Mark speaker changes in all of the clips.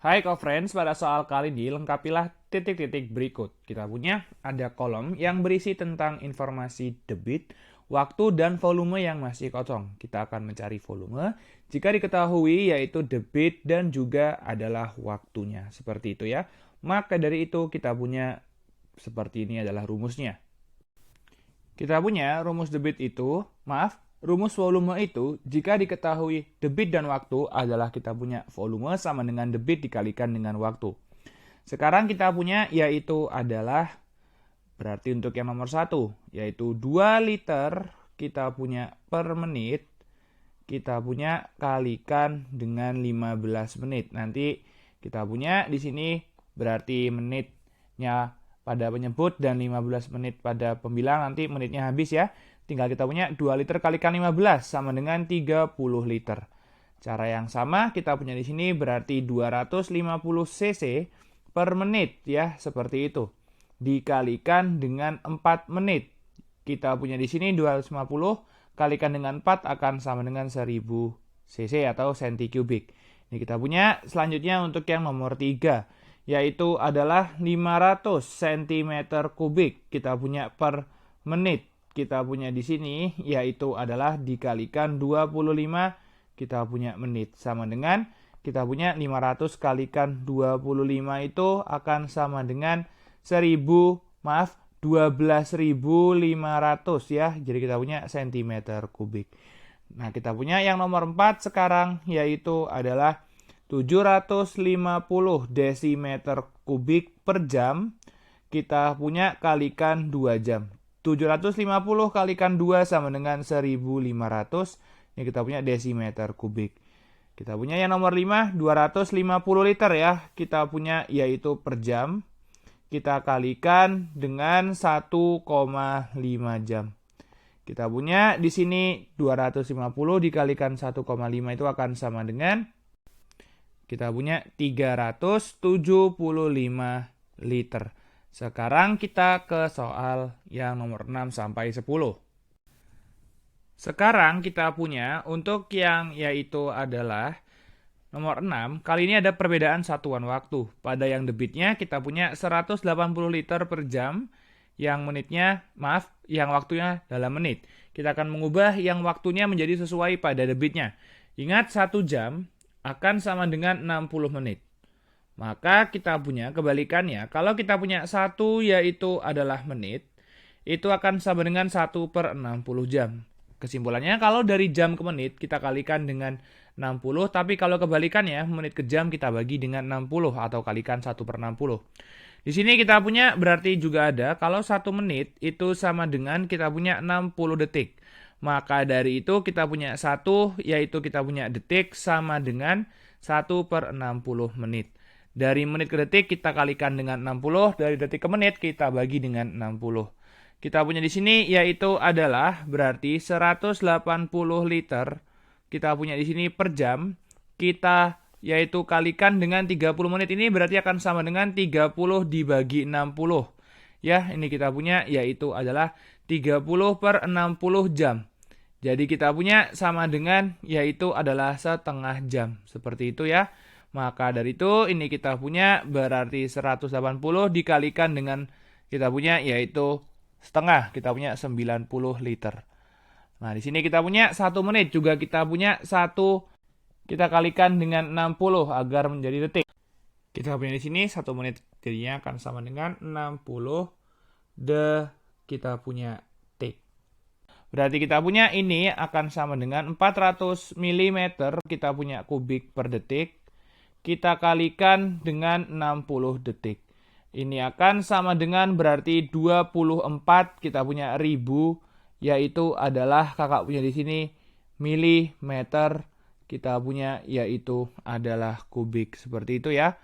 Speaker 1: Hai co-friends, pada soal kali ini lengkapilah titik-titik berikut. Kita punya ada kolom yang berisi tentang informasi debit, waktu, dan volume yang masih kosong. Kita akan mencari volume jika diketahui yaitu debit dan juga adalah waktunya. Seperti itu ya. Maka dari itu kita punya seperti ini adalah rumusnya. Kita punya rumus debit itu, rumus volume itu jika diketahui debit dan waktu adalah kita punya volume sama dengan debit dikalikan dengan waktu. Sekarang kita punya yaitu adalah berarti untuk yang nomor 1 yaitu 2 liter kita punya per menit kita punya kalikan dengan 15 menit. Nanti kita punya di sini berarti menitnya pada penyebut dan 15 menit pada pembilang, nanti menitnya habis ya. Tinggal kita punya 2 liter kalikan 15 sama dengan 30 liter. Cara yang sama kita punya di sini berarti 250 cc per menit ya, seperti itu. Dikalikan dengan 4 menit. Kita punya di sini 250 kalikan dengan 4 akan sama dengan 1000 cc atau cm kubik. Ini kita punya selanjutnya untuk yang nomor 3 yaitu adalah 500 cm kubik. Kita punya per menit. Kita punya di sini yaitu adalah dikalikan 25 kita punya menit sama dengan kita punya 500 kalikan 25 itu akan sama dengan 12.500 ya. Jadi kita punya cm kubik. Nah, kita punya yang nomor 4 sekarang yaitu adalah 750 desimeter kubik per jam. Kita punya kalikan 2 jam. 750 kalikan 2 sama dengan 1500. Ini kita punya desimeter kubik. Kita punya yang nomor 5, 250 liter ya. Kita punya yaitu per jam. Kita kalikan dengan 1,5 jam. Kita punya di sini 250 dikalikan 1,5 itu akan sama dengan kita punya 375 liter. Sekarang kita ke soal yang nomor 6 sampai 10. Sekarang kita punya untuk yang yaitu adalah nomor 6, kali ini ada perbedaan satuan waktu. Pada yang debitnya kita punya 180 liter per jam, yang waktunya dalam menit. Kita akan mengubah yang waktunya menjadi sesuai pada debitnya. Ingat 1 jam akan sama dengan 60 menit. Maka kita punya kebalikannya. Kalau kita punya 1 yaitu adalah menit, itu akan sama dengan 1 per 60 jam. Kesimpulannya kalau dari jam ke menit kita kalikan dengan 60, tapi kalau kebalikannya menit ke jam kita bagi dengan 60 atau kalikan 1 per 60. Di sini kita punya berarti juga ada kalau 1 menit itu sama dengan kita punya 60 detik. Maka dari itu kita punya 1 yaitu kita punya detik sama dengan 1 per 60 menit. Dari menit ke detik kita kalikan dengan 60, dari detik ke menit kita bagi dengan 60. Kita punya di sini yaitu adalah berarti 180 liter. Kita punya di sini per jam. Kita yaitu kalikan dengan 30 menit ini berarti akan sama dengan 30 dibagi 60. Ya, ini kita punya yaitu adalah 30 per 60 jam. Jadi kita punya sama dengan yaitu adalah setengah jam. Seperti itu ya. Maka dari itu ini kita punya berarti 180 dikalikan dengan kita punya yaitu setengah. Kita punya 90 liter. Nah, di sini kita punya 1 menit juga kita punya 1 kita kalikan dengan 60 agar menjadi detik. Kita punya di sini 1 menit jadinya akan sama dengan 60 kita punya T. Berarti kita punya ini akan sama dengan 400 mm kita punya kubik per detik. Kita kalikan dengan 60 detik. Ini akan sama dengan berarti 24 kita punya ribu yaitu adalah kakak punya di sini milimeter kita punya yaitu adalah kubik. Seperti itu ya.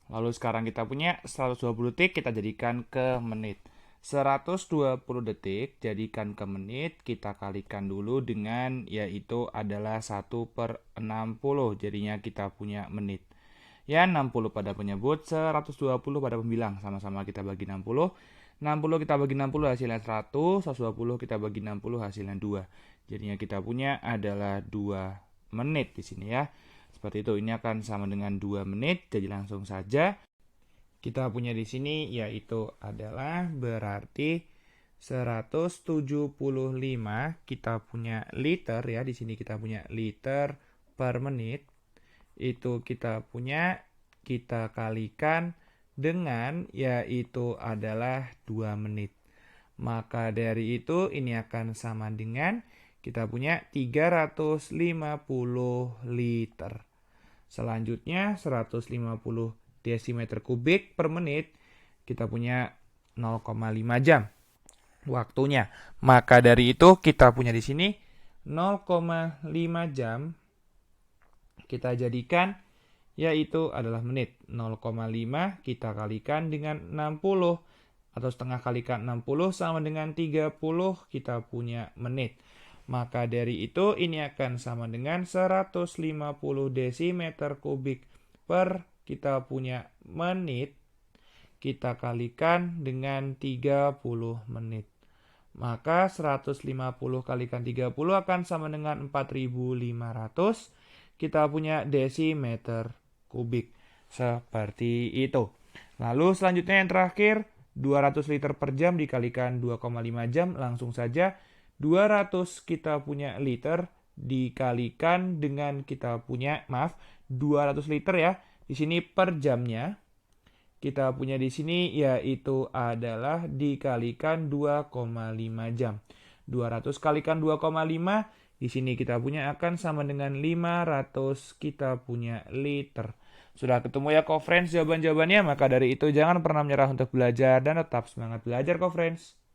Speaker 1: Lalu sekarang kita punya 120 detik kita jadikan ke menit. 120 detik jadikan ke menit kita kalikan dulu dengan yaitu adalah 1 per 60 jadinya kita punya menit. Ya 60 pada penyebut, 120 pada pembilang, sama-sama kita bagi 60. 60 kita bagi 60 hasilnya 100, 120 kita bagi 60 hasilnya 2. Jadinya kita punya adalah 2 menit di sini ya. Seperti itu, ini akan sama dengan 2 menit, jadi langsung saja kita punya di sini yaitu adalah berarti 175 kita punya liter ya, di sini kita punya liter per menit. Itu kita punya, kita kalikan dengan yaitu adalah 2 menit. Maka dari itu ini akan sama dengan kita punya 350 liter. Selanjutnya 150 desimeter kubik per menit kita punya 0,5 jam waktunya. Maka dari itu kita punya di sini 0,5 jam kita jadikan yaitu adalah menit. 0,5 kita kalikan dengan 60 atau setengah kalikan 60 sama dengan 30 kita punya menit. Maka dari itu ini akan sama dengan 150 desimeter kubik per kita punya menit. Kita kalikan dengan 30 menit. Maka 150 kalikan 30 akan sama dengan 4500. Kita punya desimeter kubik. Seperti itu. Lalu selanjutnya yang terakhir, 200 liter per jam dikalikan 2,5 jam. Langsung saja 200 kita punya liter dikalikan dengan kita punya, 200 liter ya. Di sini per jamnya kita punya di sini yaitu adalah dikalikan 2,5 jam. 200 kalikan 2,5 di sini kita punya akan sama dengan 500 kita punya liter. Sudah ketemu ya co-friends jawaban-jawabannya, maka dari itu jangan pernah menyerah untuk belajar dan tetap semangat belajar co-friends.